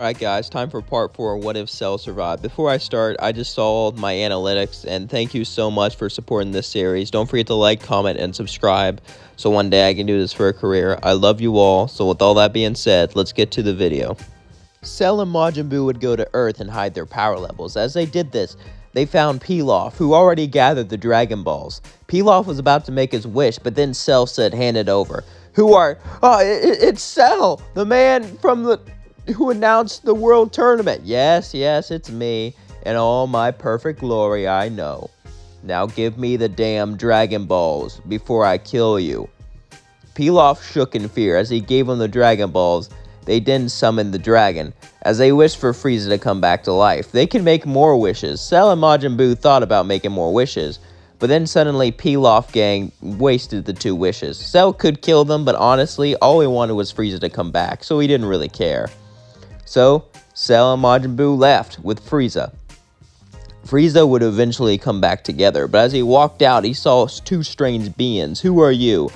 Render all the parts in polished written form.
Alright guys, time for part 4, What If Cell Survived. Before I start, I just saw my analytics, and thank you so much for supporting this series. Don't forget to like, comment, and subscribe, so one day I can do this for a career. I love you all, so with all that being said, let's get to the video. Cell and Majin Buu would go to Earth and hide their power levels. As they did this, they found Pilaf, who already gathered the Dragon Balls. Pilaf was about to make his wish, but then Cell said, hand it over. It's Cell, the man who announced the world tournament. Yes, it's me, in all my perfect glory, I know. Now give me the damn Dragon Balls before I kill you. Pilaf shook in fear. As he gave them the Dragon Balls, they then summoned the dragon, as they wished for Frieza to come back to life. They could make more wishes. Cell and Majin Buu thought about making more wishes, but then suddenly Pilaf gang wasted the 2 wishes. Cell could kill them, but honestly, all he wanted was Frieza to come back, so he didn't really care. So, Cell and Majin Buu left with Frieza. Frieza would eventually come back together, but as he walked out, he saw 2 strange beings. Who are you?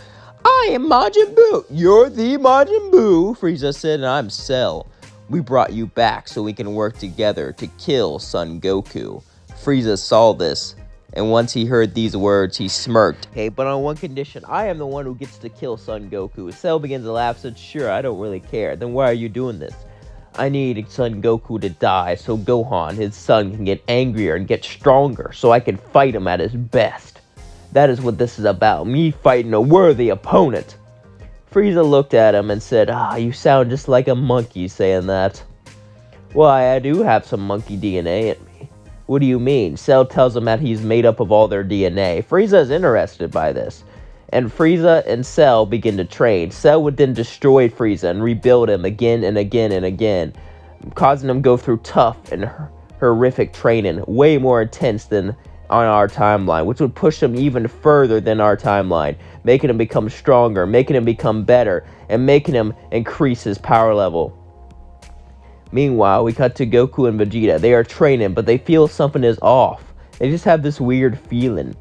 I am Majin Buu. You're the Majin Buu, Frieza said, and I'm Cell. We brought you back so we can work together to kill Son Goku. Frieza saw this, and once he heard these words, he smirked. Hey, but on one condition, I am the one who gets to kill Son Goku. Cell began to laugh, said, sure, I don't really care. Then why are you doing this? I need Son Goku to die so Gohan, his son, can get angrier and get stronger so I can fight him at his best. That is what this is about, me fighting a worthy opponent. Frieza looked at him and said, you sound just like a monkey saying that. Why, I do have some monkey DNA in me. What do you mean? Cell tells him that he's made up of all their DNA. Frieza is interested by this, and Frieza and Cell begin to train. Cell would then destroy Frieza and rebuild him again and again and again, causing him to go through tough and horrific training, way more intense than on our timeline, which would push him even further than our timeline, making him become stronger, making him become better, and making him increase his power level. Meanwhile, we cut to Goku and Vegeta. They are training, but they feel something is off. They just have this weird feeling.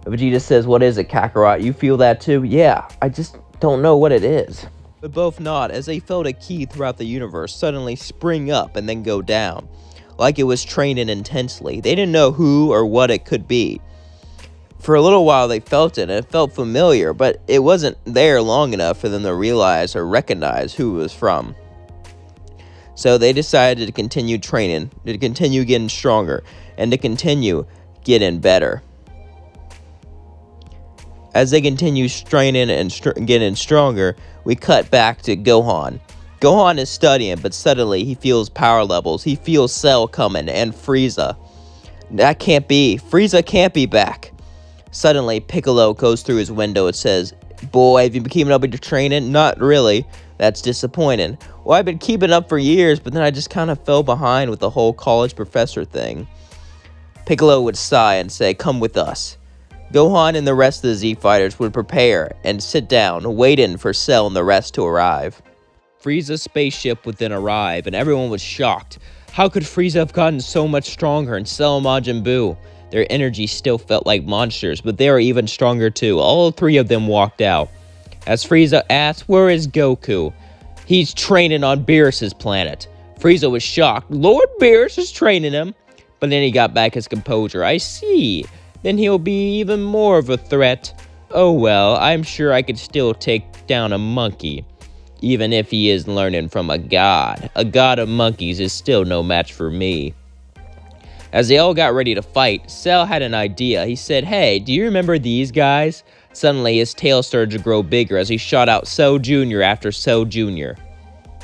Vegeta says, what is it, Kakarot? You feel that too? Yeah, I just don't know what it is. But both nod as they felt a ki throughout the universe suddenly spring up and then go down, like it was training intensely. They didn't know who or what it could be. For a little while they felt it, and it felt familiar, but it wasn't there long enough for them to realize or recognize who it was from. So they decided to continue training, to continue getting stronger, and to continue getting better. As they continue training and getting stronger, we cut back to Gohan. Gohan is studying, but suddenly he feels power levels. He feels Cell coming and Frieza. That can't be. Frieza can't be back. Suddenly, Piccolo goes through his window and says, boy, have you been keeping up with your training? Not really. That's disappointing. Well, I've been keeping up for years, but then I just kind of fell behind with the whole college professor thing. Piccolo would sigh and say, come with us. Gohan and the rest of the Z-Fighters would prepare and sit down, waiting for Cell and the rest to arrive. Frieza's spaceship would then arrive, and everyone was shocked. How could Frieza have gotten so much stronger, and Cell and Majin Buu? Their energy still felt like monsters, but they were even stronger too. All 3 of them walked out. As Frieza asked, where is Goku? He's training on Beerus' planet. Frieza was shocked. Lord Beerus is training him. But then he got back his composure. I see. Then he'll be even more of a threat. Oh well, I'm sure I could still take down a monkey, even if he is learning from a god. A god of monkeys is still no match for me. As they all got ready to fight, Cell had an idea. He said, hey, do you remember these guys? Suddenly, his tail started to grow bigger as he shot out Cell Jr. after Cell Jr.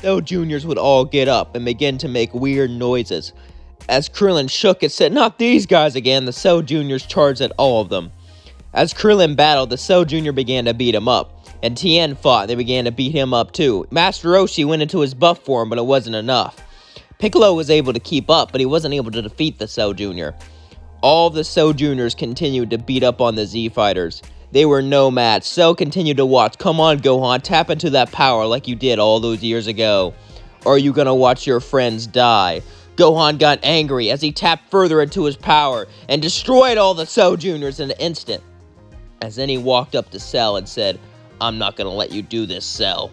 Cell Jr.'s would all get up and begin to make weird noises. As Krillin shook and said, not these guys again, the Cell Jr.'s charged at all of them. As Krillin battled, the Cell Jr. began to beat him up, and Tien fought, and they began to beat him up too. Master Roshi went into his buff form, but it wasn't enough. Piccolo was able to keep up, but he wasn't able to defeat the Cell Jr. All of the Cell Jr.'s continued to beat up on the Z-Fighters. They were no match. Cell continued to watch. Come on, Gohan, tap into that power like you did all those years ago. Or are you gonna watch your friends die? Gohan got angry as he tapped further into his power and destroyed all the Cell Juniors in an instant. As then he walked up to Cell and said, I'm not gonna let you do this, Cell.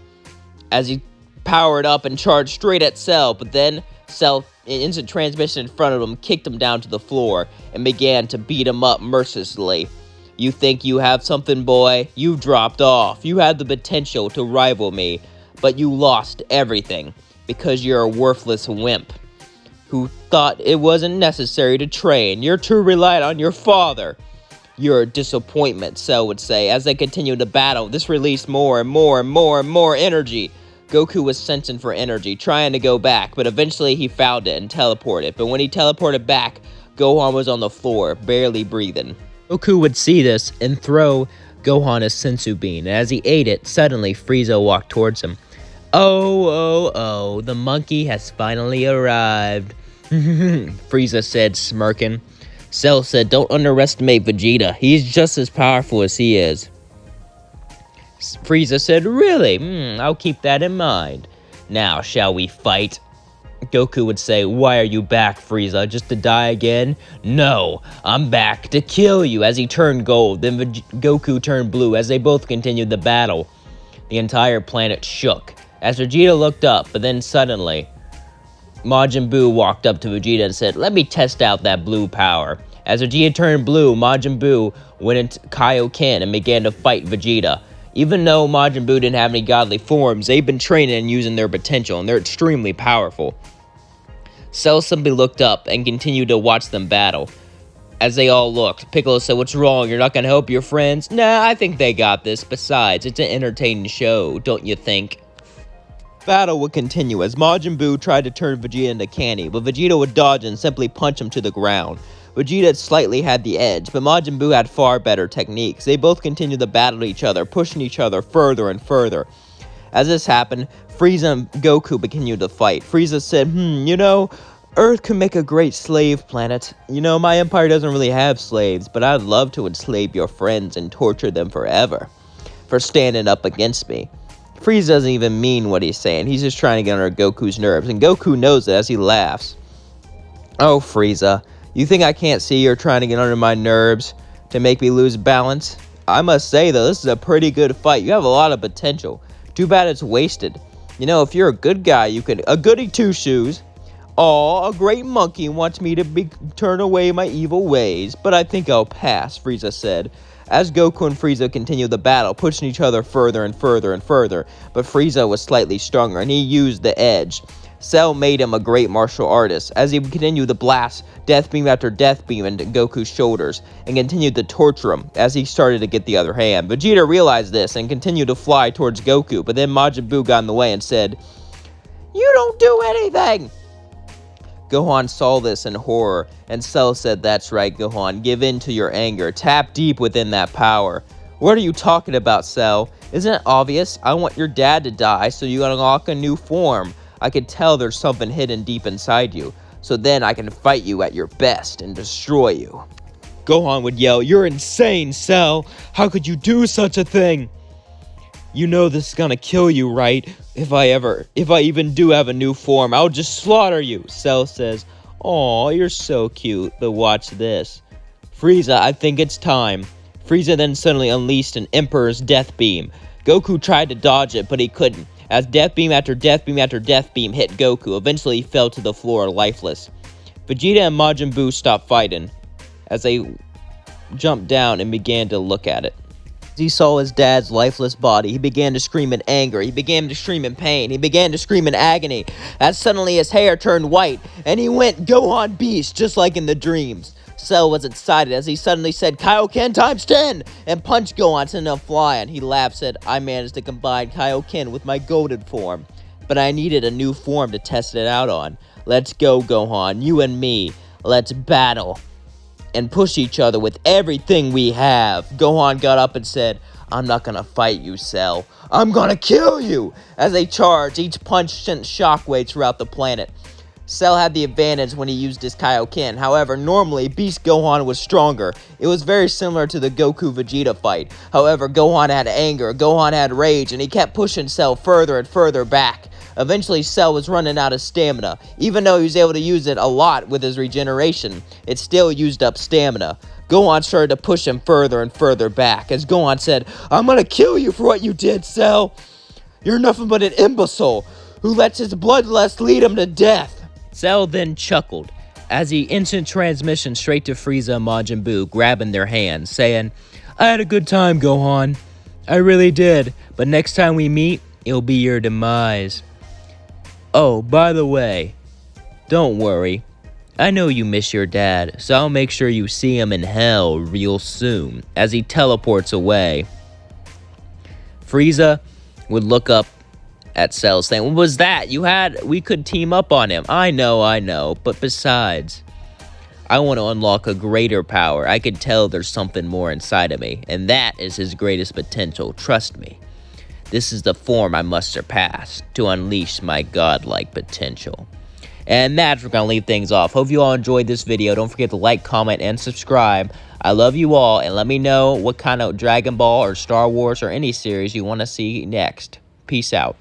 As he powered up and charged straight at Cell, but then Cell, in instant transmission in front of him, kicked him down to the floor and began to beat him up mercilessly. You think you have something, boy? You dropped off. You had the potential to rival me, but you lost everything because you're a worthless wimp who thought it wasn't necessary to train. You're too reliant on your father. You're a disappointment, Cell would say. As they continued to battle, this released more and more energy. Goku was sensing for energy, trying to go back, but eventually he found it and teleported. But when he teleported back, Gohan was on the floor, barely breathing. Goku would see this and throw Gohan a senzu bean. As he ate it, suddenly Frieza walked towards him. Oh, the monkey has finally arrived. Frieza said, smirking. Cell said, don't underestimate Vegeta. He's just as powerful as he is. Frieza said, really? I'll keep that in mind. Now, shall we fight? Goku would say, why are you back, Frieza? Just to die again? No, I'm back to kill you. As he turned gold, then Goku turned blue. As they both continued the battle, the entire planet shook. As Vegeta looked up, but then suddenly, Majin Buu walked up to Vegeta and said, let me test out that blue power. As Vegeta turned blue, Majin Buu went into Kaioken and began to fight Vegeta. Even though Majin Buu didn't have any godly forms, they've been training and using their potential, and they're extremely powerful. Cell simply looked up and continued to watch them battle. As they all looked, Piccolo said, what's wrong? You're not going to help your friends? Nah, I think they got this. Besides, it's an entertaining show, don't you think? Battle would continue as Majin Buu tried to turn Vegeta into candy, but Vegeta would dodge and simply punch him to the ground. Vegeta slightly had the edge, but Majin Buu had far better techniques. They both continued to battle each other, pushing each other further and further. As this happened, Frieza and Goku continued to fight. Frieza said, you know, Earth could make a great slave planet. You know, my empire doesn't really have slaves, but I'd love to enslave your friends and torture them forever for standing up against me. Frieza doesn't even mean what he's saying. He's just trying to get under Goku's nerves, and Goku knows it as he laughs. Oh, Frieza, you think I can't see you're trying to get under my nerves to make me lose balance? I must say, though, this is a pretty good fight. You have a lot of potential. Too bad it's wasted. You know, if you're a good guy, you could... A goody two-shoes. Aw, a great monkey wants me to turn away my evil ways, but I think I'll pass, Frieza said. As Goku and Frieza continued the battle, pushing each other further and further and further, but Frieza was slightly stronger, and he used the edge. Cell made him a great martial artist, as he continued to blast death beam after death beam into Goku's shoulders, and continued to torture him as he started to get the other hand. Vegeta realized this, and continued to fly towards Goku, but then Majin Buu got in the way and said, you don't do anything! Gohan saw this in horror, and Cell said, that's right, Gohan, give in to your anger, tap deep within that power. What are you talking about, Cell? Isn't it obvious? I want your dad to die so you unlock a new form. I can tell there's something hidden deep inside you, so then I can fight you at your best and destroy you. Gohan would yell, you're insane, Cell! How could you do such a thing? You know this is gonna kill you, right? If I even do have a new form, I'll just slaughter you. Cell says, aw, you're so cute, but watch this. Frieza, I think it's time. Frieza then suddenly unleashed an Emperor's Death Beam. Goku tried to dodge it, but he couldn't. As Death Beam after Death Beam after Death Beam hit Goku, eventually he fell to the floor lifeless. Vegeta and Majin Buu stopped fighting as they jumped down and began to look at it. As he saw his dad's lifeless body, he began to scream in anger, he began to scream in pain, he began to scream in agony, as suddenly his hair turned white, and he went Gohan Beast, just like in the dreams. Cell was excited as he suddenly said, Kaioken times 10, and punched Gohan, sending him flying. He laughed, said, I managed to combine Kaioken with my golden form, but I needed a new form to test it out on. Let's go, Gohan, you and me, let's battle and push each other with everything we have. Gohan got up and said, I'm not gonna fight you, Cell. I'm gonna kill you! As they charged, each punch sent shockwaves throughout the planet. Cell had the advantage when he used his Kaioken. However, normally, Beast Gohan was stronger. It was very similar to the Goku-Vegeta fight. However, Gohan had anger, Gohan had rage, and he kept pushing Cell further and further back. Eventually, Cell was running out of stamina. Even though he was able to use it a lot with his regeneration, it still used up stamina. Gohan started to push him further and further back, as Gohan said, I'm gonna kill you for what you did, Cell! You're nothing but an imbecile! who lets his bloodlust lead him to death. Cell then chuckled as he instant transmission straight to Frieza and Majin Buu, grabbing their hands, saying, I had a good time, Gohan. I really did, but next time we meet, it'll be your demise. Oh, by the way, don't worry. I know you miss your dad, so I'll make sure you see him in hell real soon, as he teleports away. Frieza would look up at Cell saying, what was that? We could team up on him. I know, but besides, I want to unlock a greater power. I can tell there's something more inside of me, and that is his greatest potential, trust me. This is the form I must surpass to unleash my godlike potential. And that's where we're going to leave things off. Hope you all enjoyed this video. Don't forget to like, comment, and subscribe. I love you all, and let me know what kind of Dragon Ball or Star Wars or any series you want to see next. Peace out.